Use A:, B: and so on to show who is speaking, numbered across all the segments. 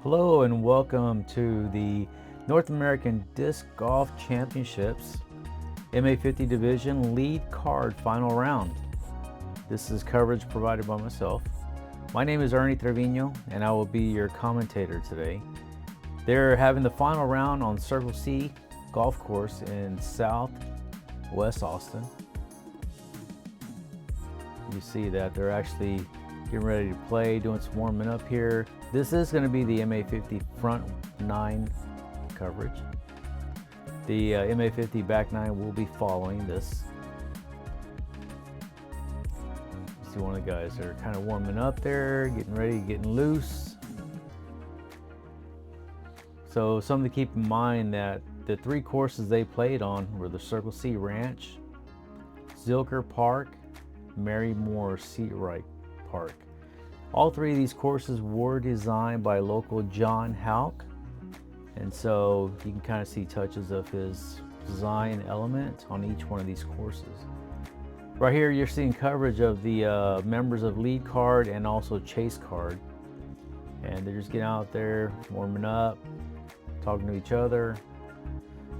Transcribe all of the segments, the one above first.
A: Hello and welcome to the North American Disc Golf Championships MA50 Division Lead Card Final Round. This is coverage provided by myself. My name is Ernie Trevino and I will be your commentator today. They're having the final round on Circle C Golf Course in Southwest Austin. You see that they're actually getting ready to play, doing some warming up here. This is going to be the MA50 front 9 coverage. The MA50 back 9 will be following this. You see one of the guys that are kind of warming up there, getting ready, getting loose. So something to keep in mind that the 3 courses they played on were the Circle C Ranch, Zilker Park, Mary Moore Seawright Park. All 3 of these courses were designed by local John Houck, and so you can kind of see touches of his design element on each one of these courses. Right here you're seeing coverage of the members of lead card and also chase card, and they're just getting out there warming up, talking to each other.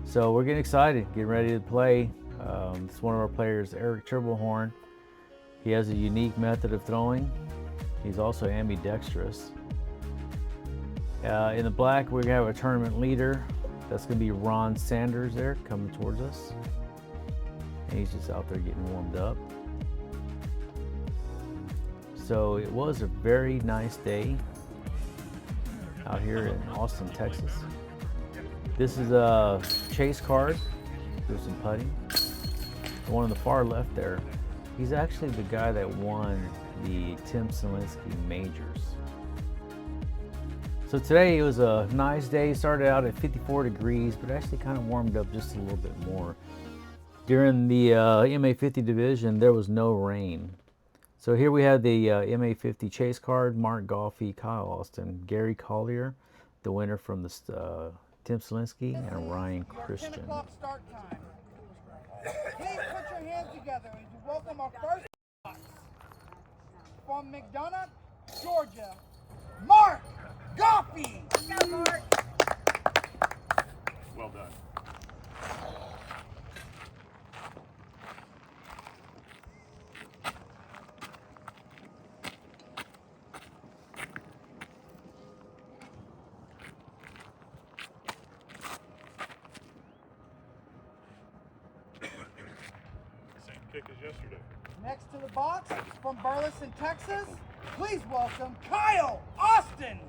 A: So we're getting excited, getting ready to play. It's one of our players, Eric Triplehorn. He has a unique method of throwing. He's also ambidextrous. In the black, we're gonna have a tournament leader. That's gonna be Ron Sanders there, coming towards us. And he's just out there getting warmed up. So it was a very nice day out here in Austin, Texas. This is a chase card. Do some putting. The one on the far left there, he's actually the guy that won the Tim Selinsky Majors. So today it was a nice day. Started out at 54 degrees, but actually kind of warmed up just a little bit more. During the MA50 division, there was no rain. So here we have the MA50 chase card, Mark Golfy, Kyle Austin, Gary Collier, the winner from the Tim Selinsky, and Ryan Christian.
B: 10 o'clock start time. Please put your hands together as you welcome our first box from McDonough, Georgia, Mark Golfy. Let's go, Mark.
C: Well done. Same kick as yesterday.
B: Next to the box from Burleson, Texas, please welcome Kyle Austin.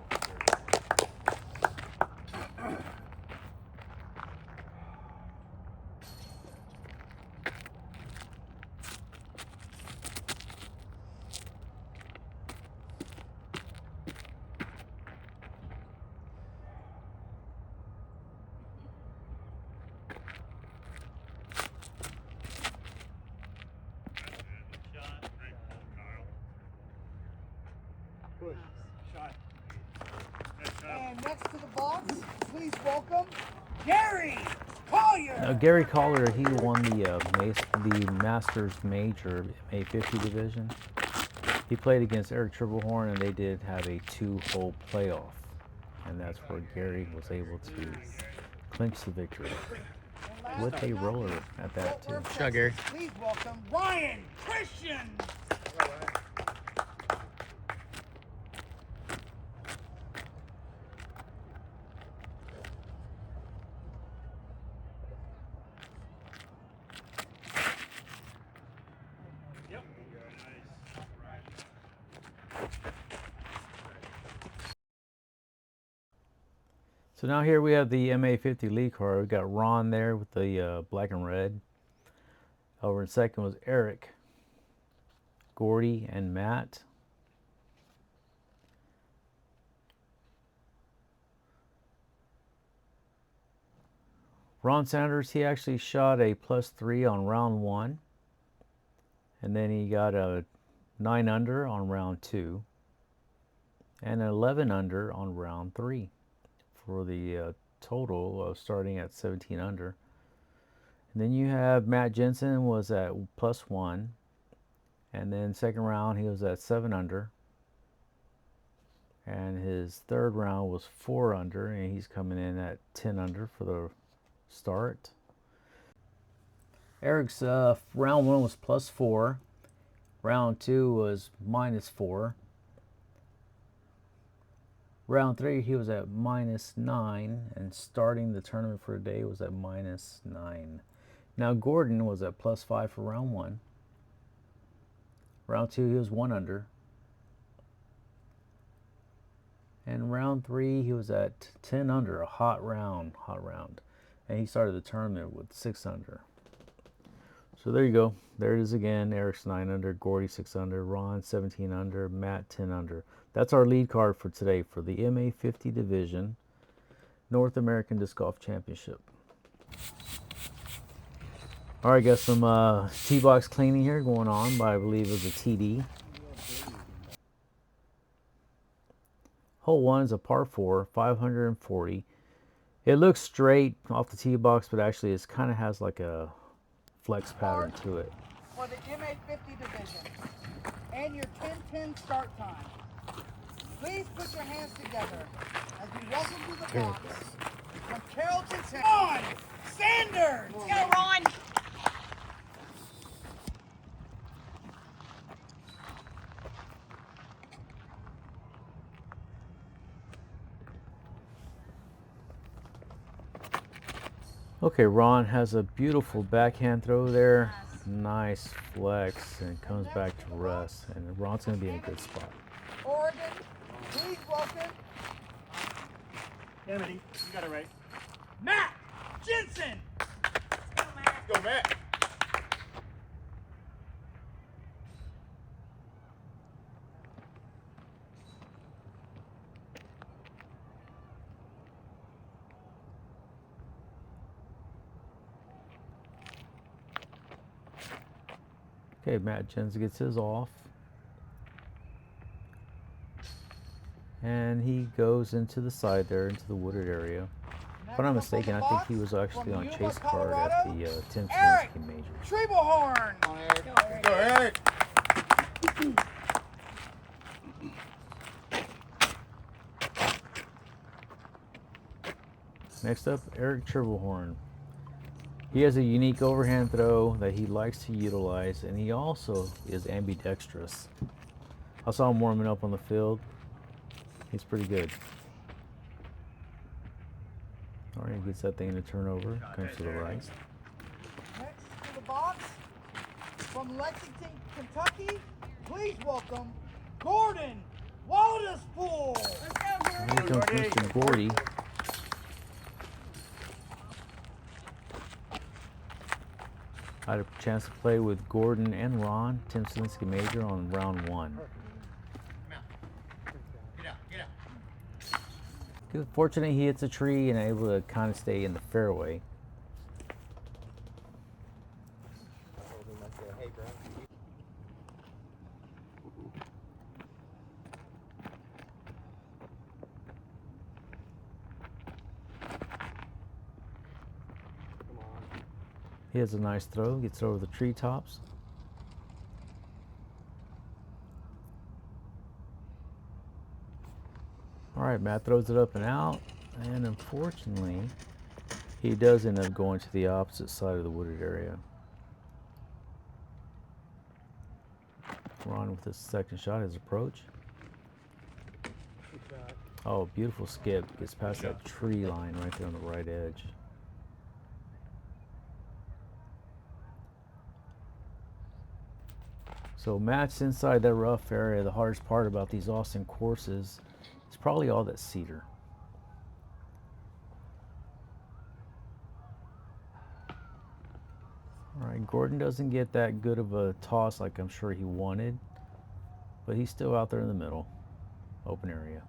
C: Push. Shot.
B: And next to the box, please welcome Gary Collier.
A: Now, Gary Collier, he won the Masters Major MA50 division. He played against Eric Triplehorn, and they did have a 2-hole playoff, and that's where Gary was able to clinch the victory with a roller at that too.
B: Shot, Gary. Please welcome Ryan Christian.
C: Yep.
A: So now here we have the MA50 lead card. We've got Ron there with the black and red. Over in second was Eric, Gordy, and Matt. Ron Sanders, he actually shot a +3 on round 1. And then he got a 9 under on round 2. And an 11 under on round 3. For the total of starting at 17 under. And then you have Matt Jensen was at +1, and then second round he was at 7 under, And his third round was 4 under, and he's coming in at 10 under for the start. Eric's round 1 was +4. Round 2 was -4. Round 3 he was at -9, and starting the tournament for the day was at -9. Now Gordon was at +5 for round 1. Round 2 he was 1 under. And round 3 he was at 10 under, a hot round. And he started the tournament with 6 under. So there you go. There it is again. Eric's 9 under, Gordy 6 under, Ron 17 under, Matt 10 under. That's our lead card for today for the MA50 division North American Disc Golf Championship. All right, got some tee box cleaning here going on by, I believe it was a TD. Hole 1 is a par 4, 540. It looks straight off the tee box, but actually it kind of has like a flex pattern to it.
B: For the MA50 division and your 10-10 start time. Please put your hands together as we welcome to the box from Carrollton, Ron Sanders.
D: Let's go, Ron.
A: Okay, Ron has a beautiful backhand throw there. Nice flex, and comes back to rest. And Ron's going to be in a good spot.
B: Oregon, please welcome
C: Amity, you got it right.
B: Matt Jensen.
C: Let's go, Matt.
A: Okay, Matt Jensen gets his off. And he goes into the side there, into the wooded area. If I'm not mistaken, I think he was actually on chase card at the Tim
B: Eric
A: Scenic Major.
B: Treblehorn.
C: Go, Eric.
A: Next up, Eric Treblehorn. He has a unique overhand throw that he likes to utilize, and he also is ambidextrous. I saw him warming up on the field. He's pretty good. All right, he gets that thing to turn over. Comes to the right.
B: Next to the box from Lexington, Kentucky. Please welcome Gordon Waldespool.
A: Here comes Mr. Gordy. I had a chance to play with Gordon and Ron, Tim Scenic Major, on round 1. Good. Fortunately, he hits a tree and able to kind of stay in the fairway. He has a nice throw, gets over the treetops. All right, Matt throws it up and out, and unfortunately, he does end up going to the opposite side of the wooded area. Ron with his second shot, his approach. Oh, beautiful skip, gets past that tree line right there on the right edge. So Matt's inside that rough area. The hardest part about these Austin courses is probably all that cedar. All right, Gordon doesn't get that good of a toss like I'm sure he wanted, but he's still out there in the middle, open area.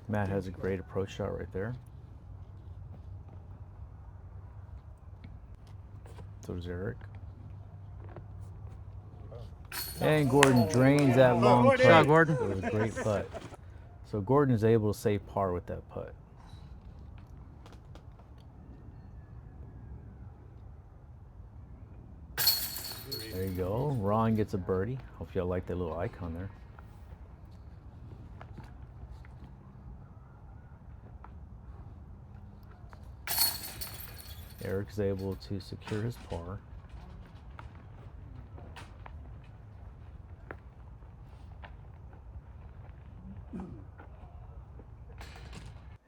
A: Matt has a great approach shot right there. So does Eric. And Gordon drains that long putt.
C: Shot,
A: Gordon. It was a great putt. So Gordon is able to save par with that putt. There you go. Ron gets a birdie. Hope y'all like that little icon there. Eric's able to secure his par.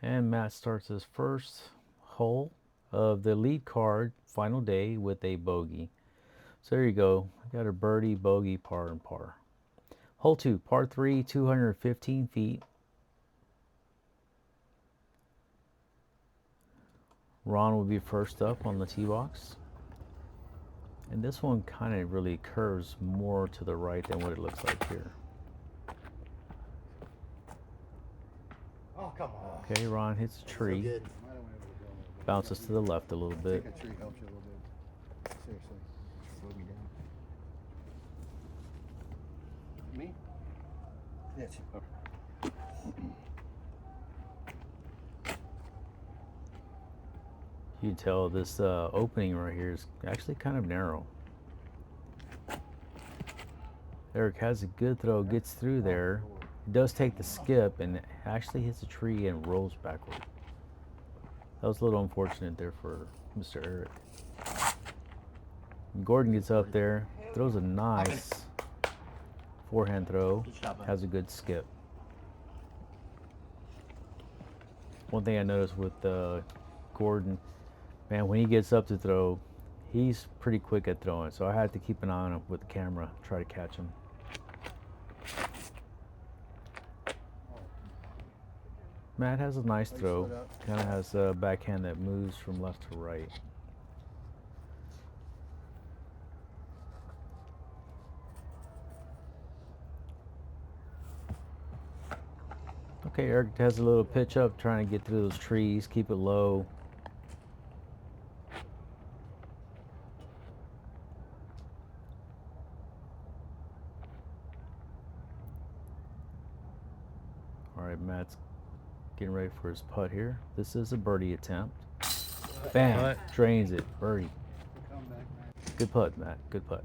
A: And Matt starts his first hole of the lead card final day with a bogey. So there you go. I got a birdie, bogey, par, and par. Hole 2, par 3, 215 feet. Ron will be first up on the tee box. And this one kind of really curves more to the right than what it looks like here.
D: Oh, come on.
A: Okay, Ron hits a tree.
D: Good.
A: Bounces to the left a little bit.
E: I think a tree helps you a little bit. Seriously. Slow me down. Me?
D: Yes.
A: You can tell this opening right here is actually kind of narrow. Eric has a good throw, gets through there. He does take the skip and actually hits a tree and rolls backward. That was a little unfortunate there for Mr. Eric. Gordon gets up there, throws a nice forehand throw, has a good skip. One thing I noticed with Gordon, man, when he gets up to throw, he's pretty quick at throwing, so I had to keep an eye on him with the camera, try to catch him. Matt has a nice throw, kind of has a backhand that moves from left to right. Okay, Eric has a little pitch up, trying to get through those trees, keep it low. All right, Matt's getting ready for his putt here. This is a birdie attempt. Bam, drains it, birdie. Good putt, Matt, good putt.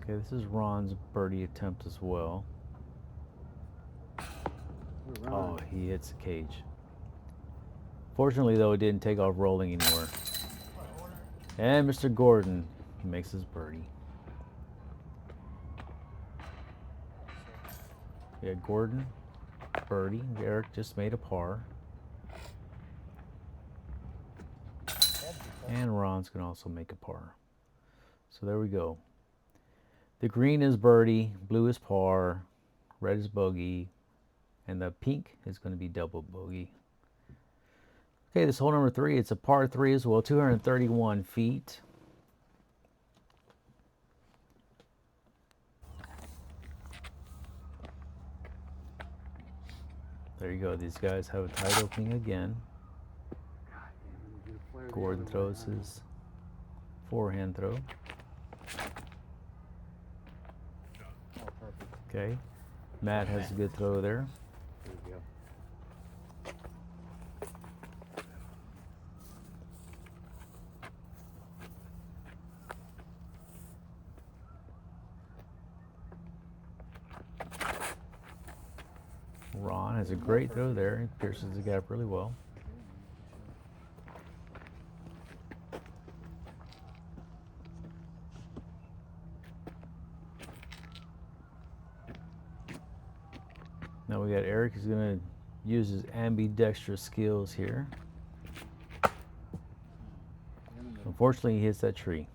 A: Okay, this is Ron's birdie attempt as well. Oh, he hits the cage. Fortunately, though, it didn't take off rolling anywhere. And Mr. Gordon makes his birdie. Yeah, Gordon, birdie. Eric just made a par. And Ron's going to also make a par. So there we go. The green is birdie, blue is par, red is bogey, and the pink is going to be double bogey. Okay, this hole number 3, it's a par 3 as well, 231 feet. There you go, these guys have a tight opening again. Gordon throws his forehand throw. Okay, Matt has a good throw there. Ron has a great throw there. He pierces the gap really well. Now we got Eric who's going to use his ambidextrous skills here. Unfortunately, he hits that tree.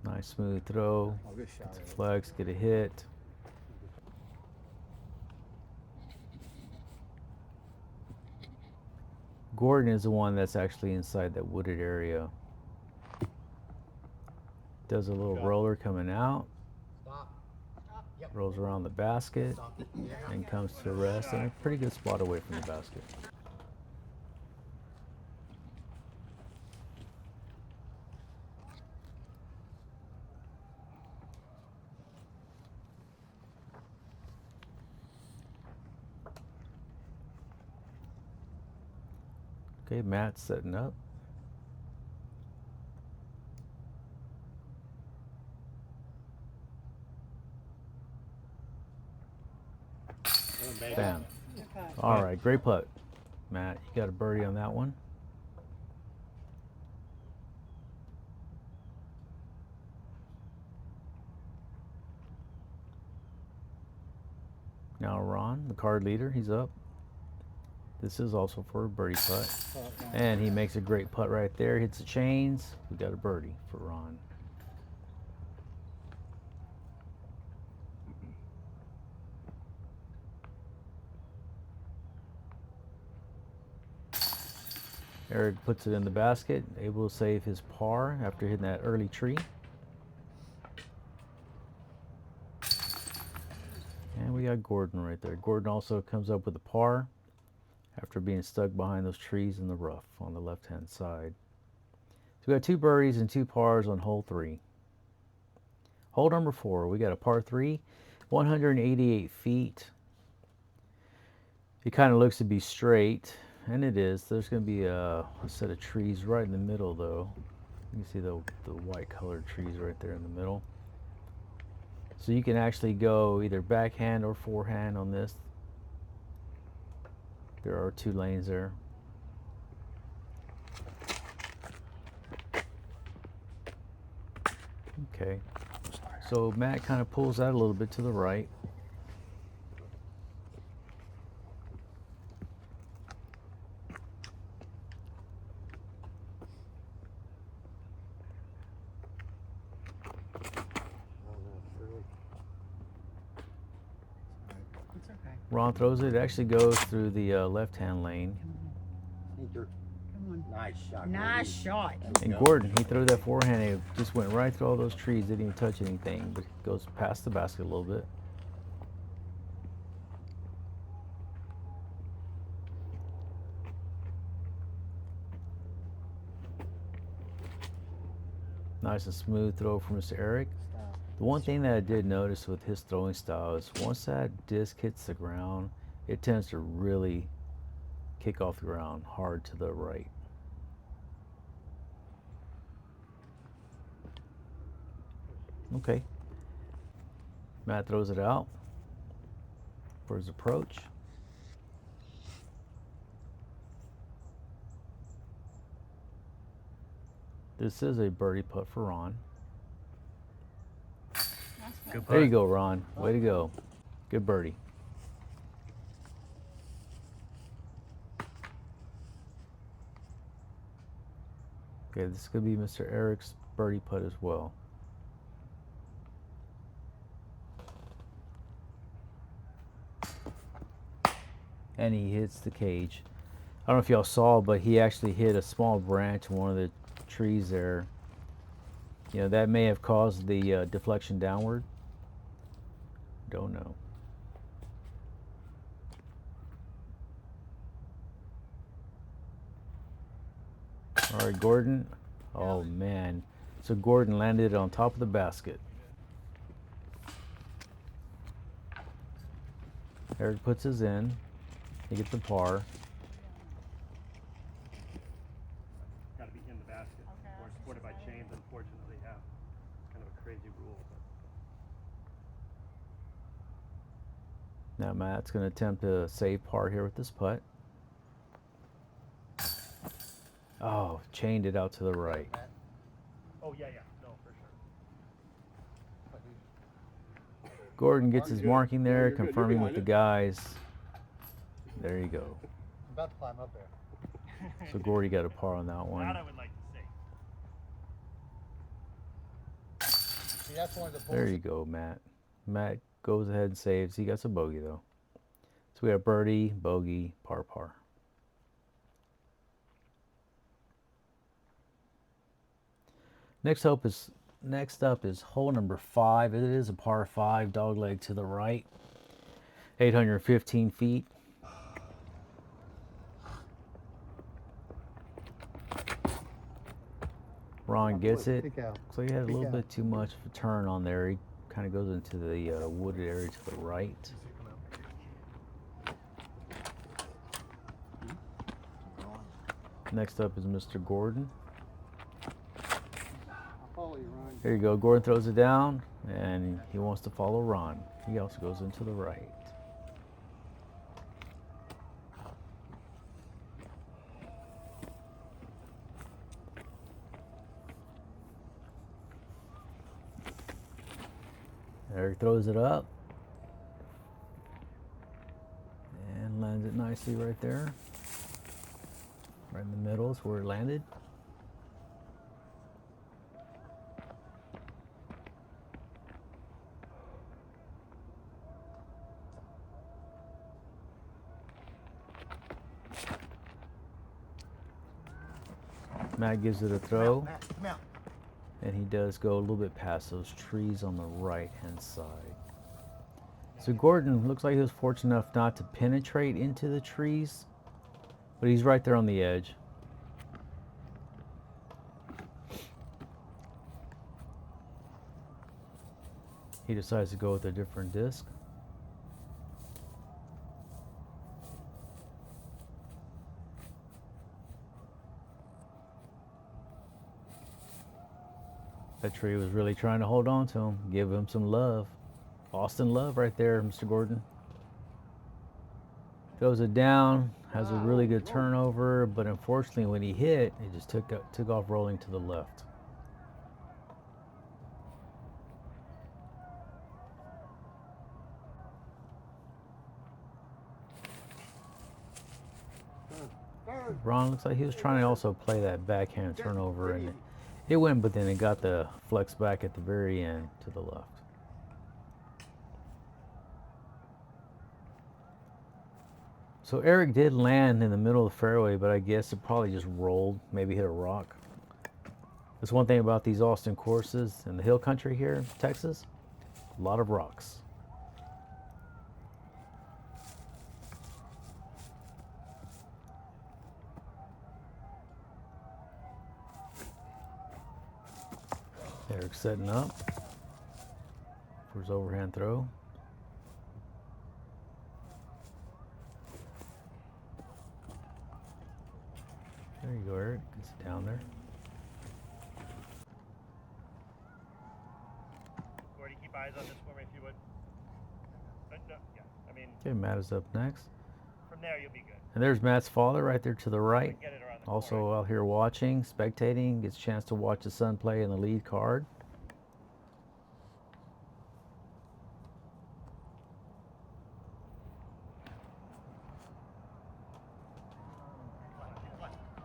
A: Nice smooth throw. Get the flex, get a hit. Gordon is the one that's actually inside that wooded area. Does a little roller coming out. Rolls around the basket and comes to rest in a pretty good spot away from the basket. Okay, Matt's setting up. Bam. All right, great putt. Matt, you got a birdie on that one. Now Ron, the card leader, he's up. This is also for a birdie putt. And he makes a great putt right there, hits the chains. We got a birdie for Ron. Eric puts it in the basket, able to save his par after hitting that early tree. And we got Gordon right there. Gordon also comes up with a par after being stuck behind those trees in the rough on the left-hand side. So we got 2 birdies and 2 pars on hole 3. Hole number 4, we got a par 3, 188 feet. It kind of looks to be straight, and it is. There's going to be a set of trees right in the middle, though. You can see the white colored trees right there in the middle. So you can actually go either backhand or forehand on this. There are 2 lanes there. Okay. So Matt kind of pulls out a little bit to the right.
F: It's okay.
A: Ron throws it. It actually goes through the left-hand lane.
F: Come on.
D: Nice shot.
F: Nice shot.
A: And Gordon, he threw that forehand. It just went right through all those trees. Didn't even touch anything, but it goes past the basket a little bit. Nice and smooth throw from Mr. Eric. The one thing that I did notice with his throwing style is once that disc hits the ground, it tends to really kick off the ground hard to the right. Okay. Matt throws it out for his approach. This is a birdie putt for Ron.
C: Good
A: There you go, Ron. Way to go. Good birdie. Okay, this is going to be Mr. Eric's birdie putt as well. And he hits the cage. I don't know if y'all saw, but he actually hit a small branch in one of the trees there. You know, that may have caused the deflection downward. Don't know. All right, Gordon. Oh, man. So Gordon landed on top of the basket. Eric puts his in. He gets the par.
C: Got to be in the basket. Or supported by chains, unfortunately, yeah. It's kind of a crazy rule. But
A: Now Matt's going to attempt to save par here with this putt. Oh, chained it out to the right.
C: oh, yeah, no, for sure.
A: Gordon gets his marking there, confirming with the guys. There you go.
D: I'm about to climb up there.
A: So Gordy got a par on that
C: That
A: one.
C: I would like to see.
D: See, that's one of the
A: There you go, Matt. Matt goes ahead and saves. He got a bogey, though. So we have birdie, bogey, par, par. Next up is hole number 5. It is a par 5, dogleg to the right, 815 feet. Ron gets it.
D: Peek out.
A: So he had a
D: Peek
A: little
D: out.
A: bit too much of a turn on there. He kind of goes into the wooded area to the right. Next up is Mr. Gordon.
E: I'll follow you, Ron.
A: Here you go. Gordon throws it down, and he wants to follow Ron. He also goes into the right. Eric throws it up and lands it nicely right there. Right in the middle is where it landed. Matt gives it a throw.
D: Matt, come out.
A: And he does go a little bit past those trees on the right-hand side. So Gordon looks like he was fortunate enough not to penetrate into the trees, but he's right there on the edge. He decides to go with a different disc. That tree was really trying to hold on to him, give him some love. Austin love right there, Mr. Gordon. Throws it down, has a really good turnover, but unfortunately when he hit, it just took off rolling to the left. Ron looks like he was trying to also play that backhand turnover, and it went, but then it got the flex back at the very end to the left. So Eric did land in the middle of the fairway, but I guess it probably just rolled, maybe hit a rock. That's one thing about these Austin courses in the hill country here in Texas, a lot of rocks. Eric's setting up for his overhand throw. There you go, Eric. Gets it down there.
C: Gordy, keep eyes on this for me if you would. No, yeah, I mean,
A: Okay, Matt is up next.
C: from there you'll be good.
A: And there's Matt's father right there to the right.
C: Get it around the
A: Also
C: corner.
A: out here watching, spectating, gets a chance to watch his son play in the lead card.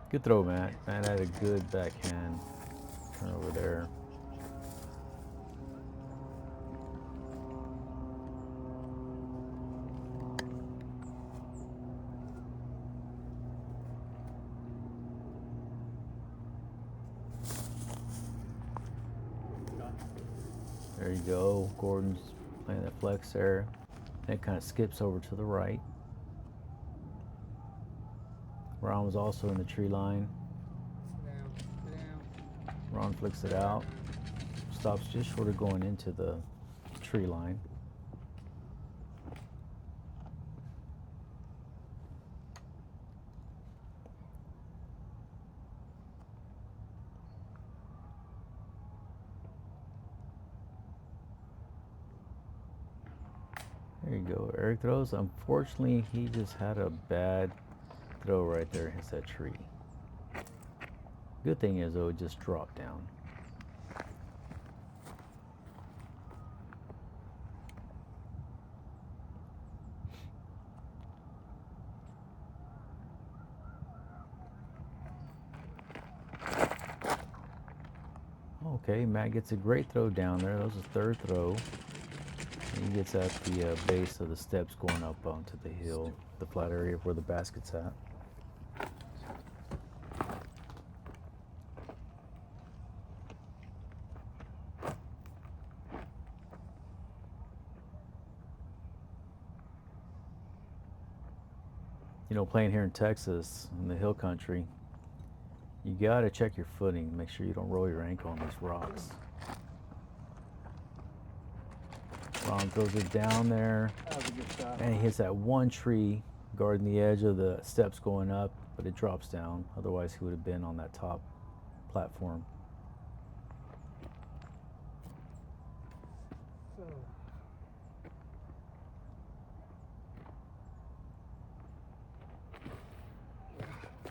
A: Good throw, Matt. Matt had a good backhand turn over there. There you go. Gordon's playing that flex there. And it kind of skips over to the right. Ron was also in the tree line.
E: Sit down.
A: Ron flicks it out. Stops just short of going into the tree line. There you go. Eric throws. Unfortunately, he just had a bad throw right there. Hits that tree. Good thing is, though, it just dropped down. Okay, Matt gets a great throw down there. That was his third throw. He gets at the base of the steps going up onto the hill, the flat area where the basket's at. You know, playing here in Texas, in the hill country, you gotta check your footing, make sure you don't roll your ankle on these rocks. Ron throws it down there,
E: That was a good shot.
A: and he hits that one tree guarding the edge of the steps going up. but it drops down. Otherwise, he would have been on that top platform.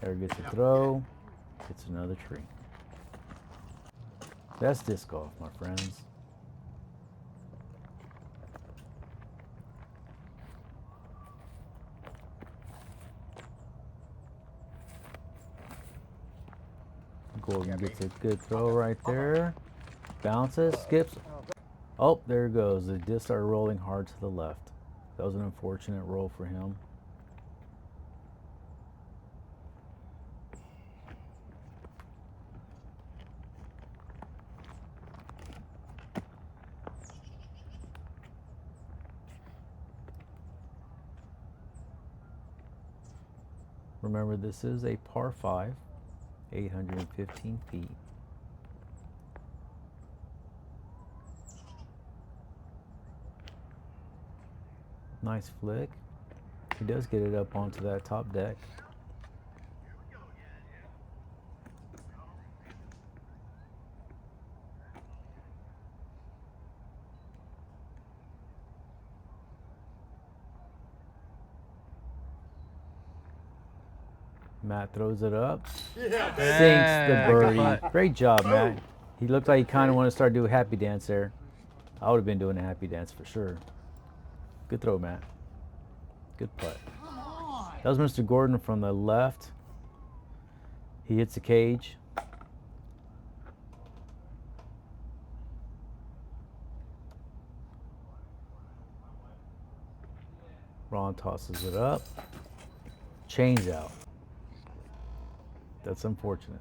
A: There gets a throw, gets another tree. That's disc golf, my friends. Gordon gets a good throw right there. Bounces, skips. Oh, there it goes. The disc started rolling hard to the left. That was an unfortunate roll for him. Remember, this is a par 5, 815 feet. Nice flick. He does get it up onto that top deck. Matt throws it up, sinks the birdie. Great job, Matt. He looked like he kind of wanted to start doing a happy dance there. I would have been doing a happy dance for sure. Good throw, Matt. Good putt. That was Mr. Gordon from the left. He hits the cage. Ron tosses it up. Chains out. That's unfortunate.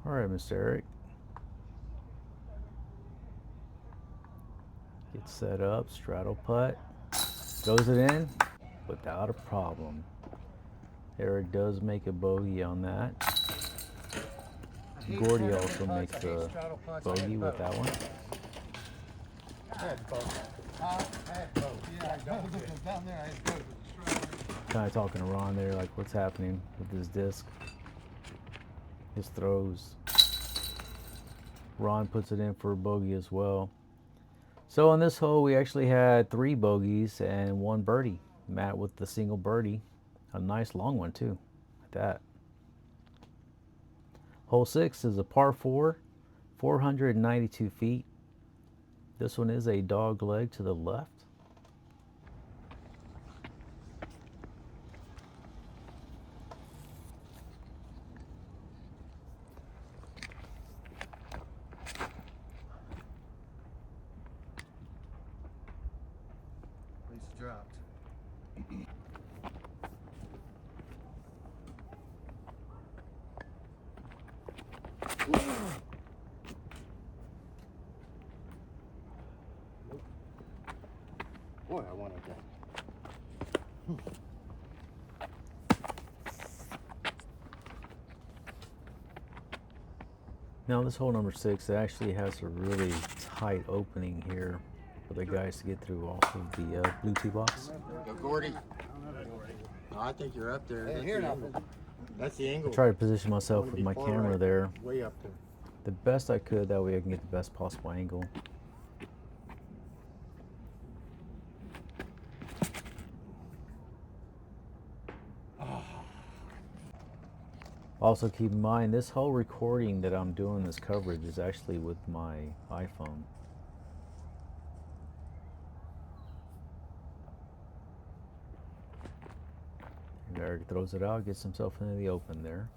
A: All right, Mr. Eric. Gets set up, straddle putt. Throws it in without a problem. Eric does make a bogey on that. Gordy also makes a bogey with that one. Kind of talking to Ron there, like what's happening with his disc, his throws. Ron puts it in for a bogey as well. So on this hole, we actually had 3 bogeys and 1 birdie. Matt with the single birdie, a nice long one too, like that. Hole 6 is a par 4, 492 feet. This one is a dog leg to the left.
E: Place dropped.
C: Boy, I wanted that.
A: Now this hole number 6, it actually has a really tight opening here for the guys to get through off of the blue tee box.
G: Go, Gordy. No, I think you're up there.
D: Ain't here nothing.
G: That's the
A: I
G: angle.
A: try to position myself with my camera there
G: Way up there.
A: the best I could, that way I can get the best possible angle. Also keep in mind, this whole recording that I'm doing, this coverage, is actually with my iPhone. And Eric throws it out, gets himself into the open there.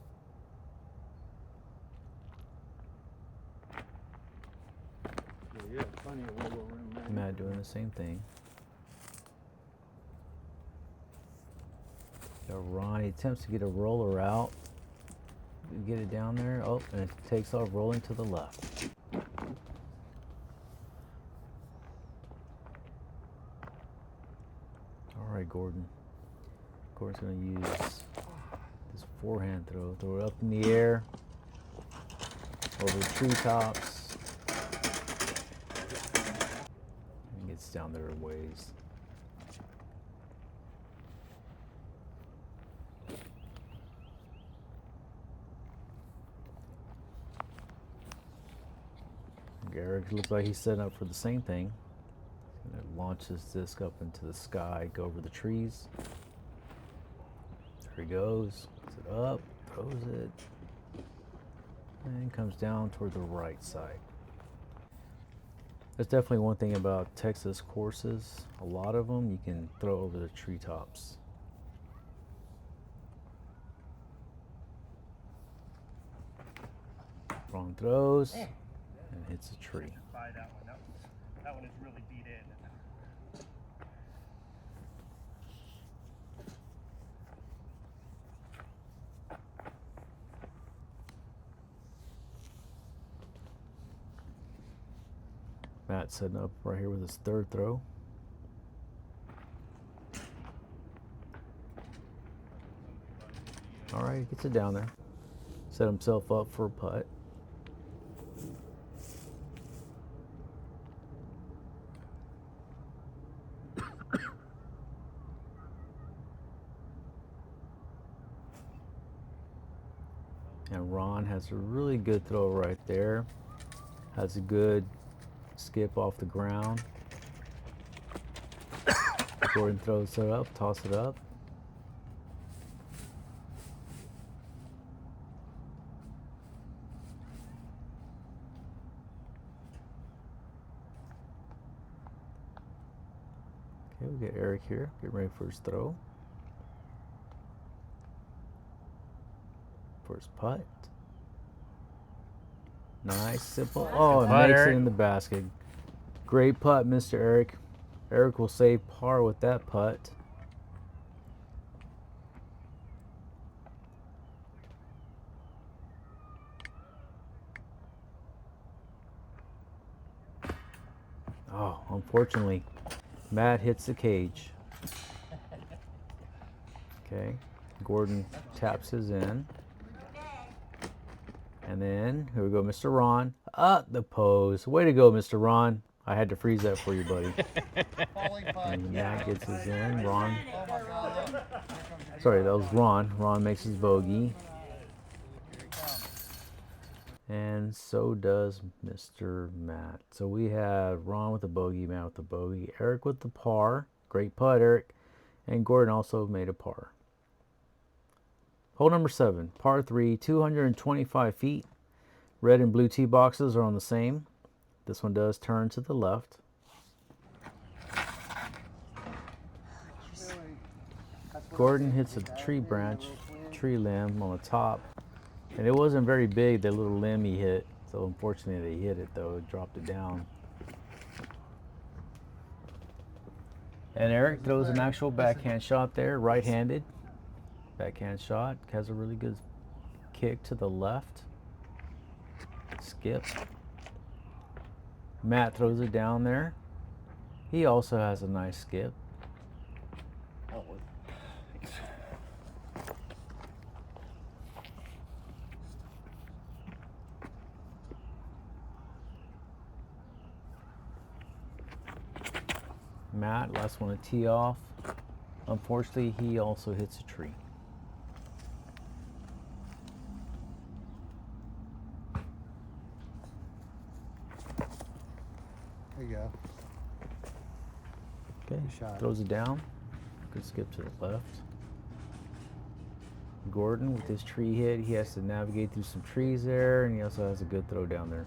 E: Yeah, plenty of wiggle room there.
A: Matt doing the same thing. Got Ron, he attempts to get a roller out. Get it down there. Oh, and it takes off rolling to the left. All right, Gordon. Gordon's going to use this forehand throw. Throw it up in the air, over the treetops. And gets down there a ways. Eric looks like he's setting up for the same thing. He's gonna launch his disc up into the sky, go over the trees. There he goes. Puts it up, throws it, and comes down toward the right side. That's definitely one thing about Texas courses. A lot of them you can throw over the treetops. Wrong throws and hits a tree.
C: Buy that one. That one is really beat in.
A: Matt setting up right here with his third throw. All right, gets it down there. Set himself up for a putt. And Ron has a really good throw right there. Has a good skip off the ground. Gordon throws it up, toss it up. Okay, we get Eric here, getting ready for his throw. First putt. Nice, simple. Oh, it makes it in the basket. Great putt, Mr. Eric. Eric will save par with that putt. Oh, unfortunately, Matt hits the cage. Okay, Gordon taps his in. And then, here we go, Mr. Ron. The pose. Way to go, Mr. Ron. I had to freeze that for you, buddy. And Matt gets his in. Ron. Sorry, that was Ron. Ron makes his bogey. And so does Mr. Matt. So we have Ron with the bogey, Matt with the bogey, Eric with the par. Great putt, Eric. And Gordon also made a par. Hole number 7, par 3, 225 feet. Red and blue tee boxes are on the same. This one does turn to the left. Gordon hits a tree branch, tree limb on the top. And it wasn't very big, that little limb he hit. So unfortunately he hit it though, it dropped it down. And Eric throws an actual backhand shot there, right-handed. Backhand shot, has a really good kick to the left. Skip. Matt throws it down there. He also has a nice skip. Matt, last one to tee off. Unfortunately, he also hits a tree.
D: There you go.
A: Okay,
D: Shot.
A: throws it down. Good skip to the left. Gordon with his tree hit, he has to navigate through some trees there, and he also has a good throw down there.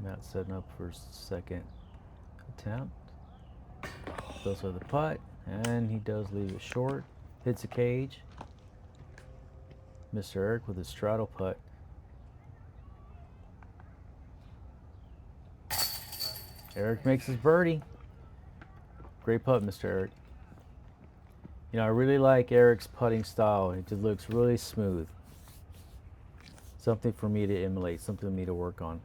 A: Matt setting up for his second attempt. Goes for the putt, and he does leave it short. Hits a cage. Mr. Eric with his straddle putt. Eric makes his birdie. Great putt, Mr. Eric. You know, I really like Eric's putting style. It just looks really smooth. Something for me to emulate, something for me to work on.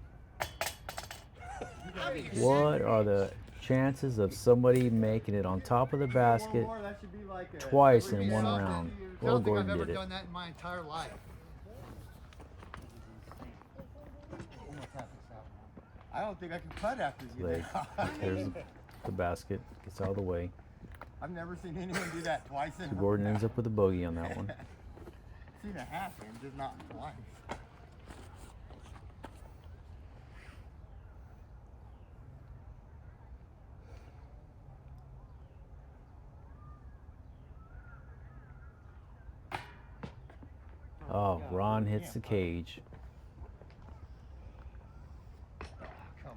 A: What are the chances of somebody making it on top of the basket
G: That should be like a
A: twice in
G: every
A: one
G: Sunday.
A: round.
D: I
A: Well,
D: don't think I've
A: Gordon
D: ever
A: did it.
D: done that in my entire life. Almost half this out now.
G: I don't think I can putt after you.
A: Like, there's the basket. Gets out of the way.
G: I've never seen anyone do that twice in
A: So
G: a
A: Gordon ends up with a bogey on that one.
G: I've seen it happen, just not twice.
A: Oh, Ron hits the cage.
G: Come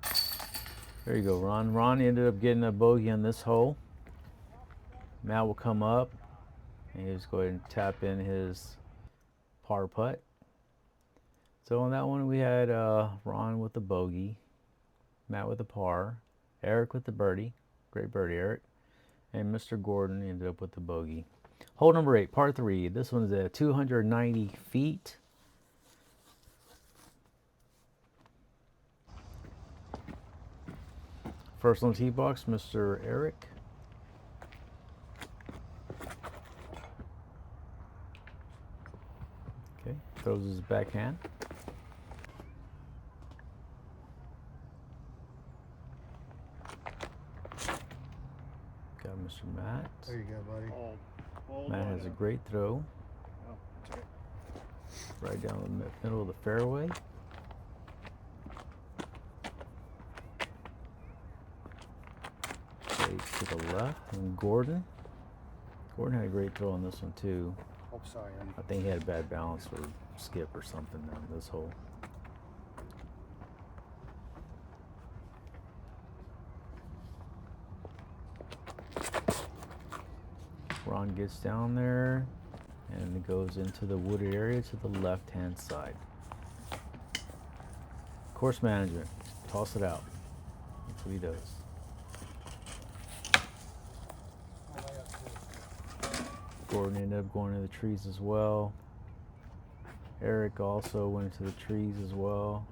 G: on.
A: There you go, Ron. Ron ended up getting a bogey on this hole. Matt will come up and he'll just go ahead and tap in his par putt. So on that one we had Ron with the bogey, Matt with the par, Eric with the birdie, great birdie Eric, and Mr. Gordon ended up with the bogey. Hole number 8, par 3. This one's at 290 feet. First on the tee box, Mr. Eric. Okay, throws his backhand. Got Mr. Matt.
D: There you go, buddy.
A: Matt has a great throw. Right down the middle of the fairway. Fades to the left, and Gordon. Gordon had a great throw on this one too.
D: Oh, sorry.
A: I think he had a bad balance or skip or something on this hole. Ron gets down there and it goes into the wooded area to the left-hand side. Course management, toss it out. That's what he does. Gordon ended up going to the trees as well. Eric also went to the trees as well.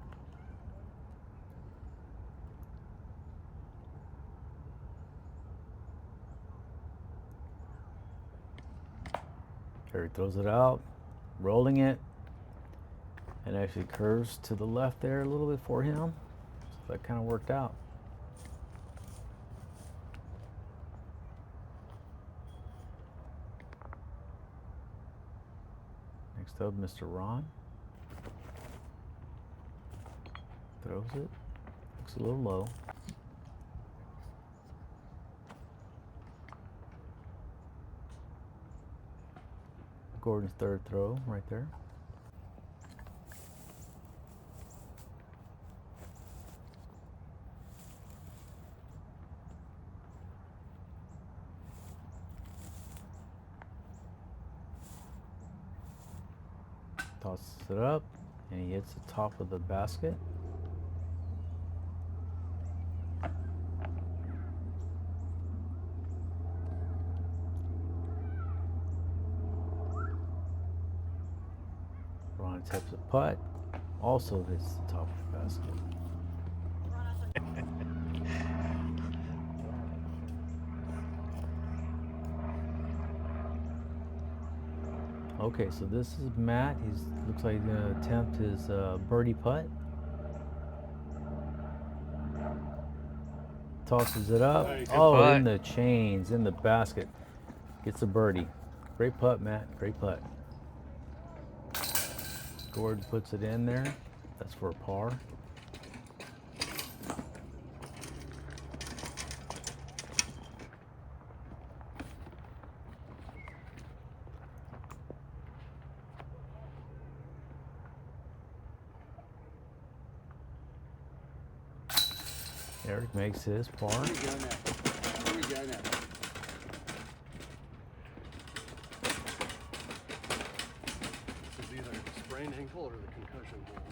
A: Eric throws it out, rolling it, and actually curves to the left there a little bit for him. So that kind of worked out. Next up, Mr. Ron. Throws it. Looks a little low. Gordon's third throw right there. Tosses it up and he hits the top of the basket. Ron tips a putt, also hits the top of the basket. Okay, so this is Matt. He's looks like he's gonna attempt his birdie putt. Tosses it up. Oh, in the chains, in the basket. Gets a birdie. Great putt, Matt. Great putt. Gordon puts it in there. That's for a par. Eric makes his par.
G: Where we going at? Where we going at?
E: This is either the sprained ankle or the concussion hole.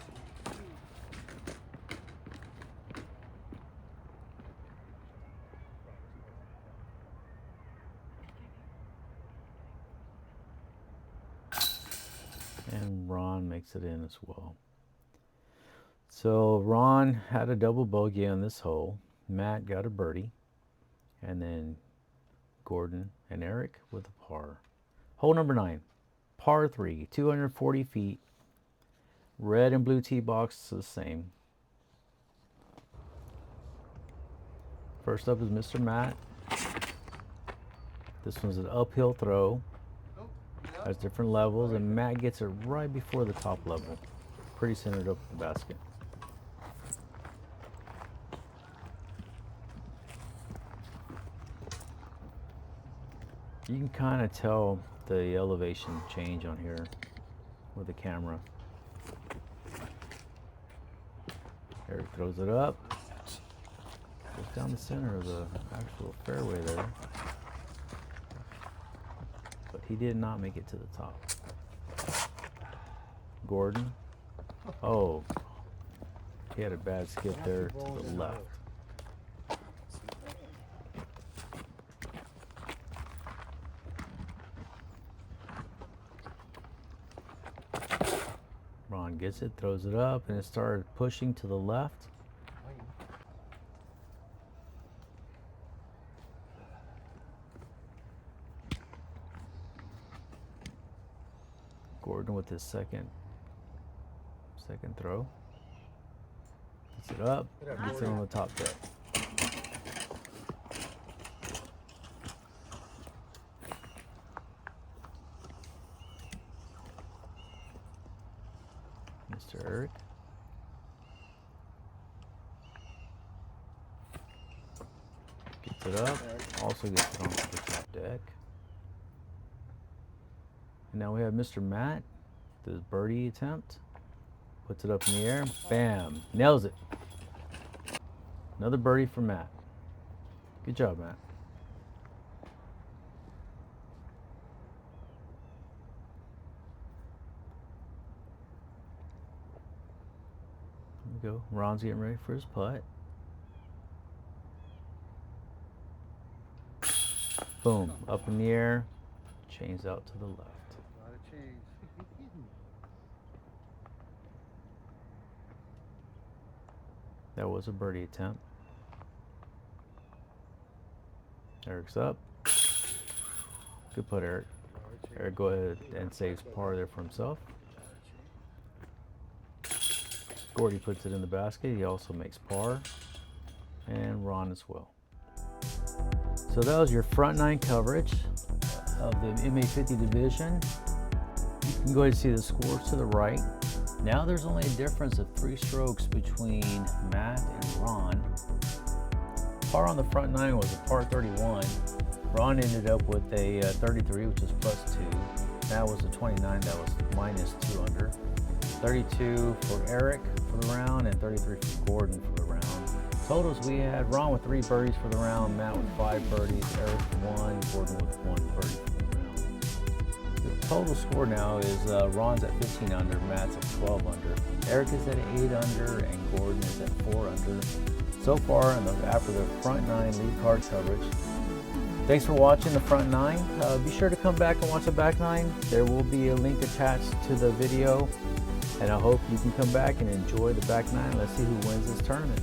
A: And Ron makes it in as well. So Ron had a double bogey on this hole. Matt got a birdie, and then Gordon and Eric with a par. Hole number 9, par 3, 240 feet. Red and blue tee box the same. First up is Mr. Matt. This one's an uphill throw. Has different levels, and Matt gets it right before the top level. Pretty centered up the basket. You can kind of tell the elevation change on here with the camera. Eric throws it up. Goes down the center of the actual fairway there. But he did not make it to the top. Gordon. Oh. He had a bad skip there to the left. Ron gets it, throws it up, and it started pushing to the left. Gordon with his second throw. Gets it up, gets it on the top deck. Mr. Eric. Gets it up, also gets it onto the top deck. And now we have Mr. Matt, this birdie attempt. Puts it up in the air, bam, nails it. Another birdie for Matt. Good job, Matt. There we go. Ron's getting ready for his putt. Boom, up in the air, chains out to the left.
D: A lot of change.
A: That was a birdie attempt. Eric's up. Good putt, Eric. Eric, go ahead and saves par there for himself. Gordy puts it in the basket. He also makes par. And Ron as well. So that was your front 9 coverage of the MA50 division. You can go ahead and see the scores to the right. Now there's only a difference of 3 strokes between Matt and Ron. Par on the front 9 was a par 31. Ron ended up with a 33, which is +2. Matt was a 29, that was -2 under. 32 for Eric for the round, and 33 for Gordon for the round. Totals we had Ron with 3 birdies for the round, Matt with 5 birdies, Eric 1, Gordon with 1 birdie for the round. The total score now is Ron's at 15 under, Matt's at 12 under, Eric is at 8 under, and Gordon is at 4 under. So far, after the front 9 lead card coverage. Thanks for watching the front 9. Be sure to come back and watch the back 9. There will be a link attached to the video. And I hope you can come back and enjoy the back 9. Let's see who wins this tournament.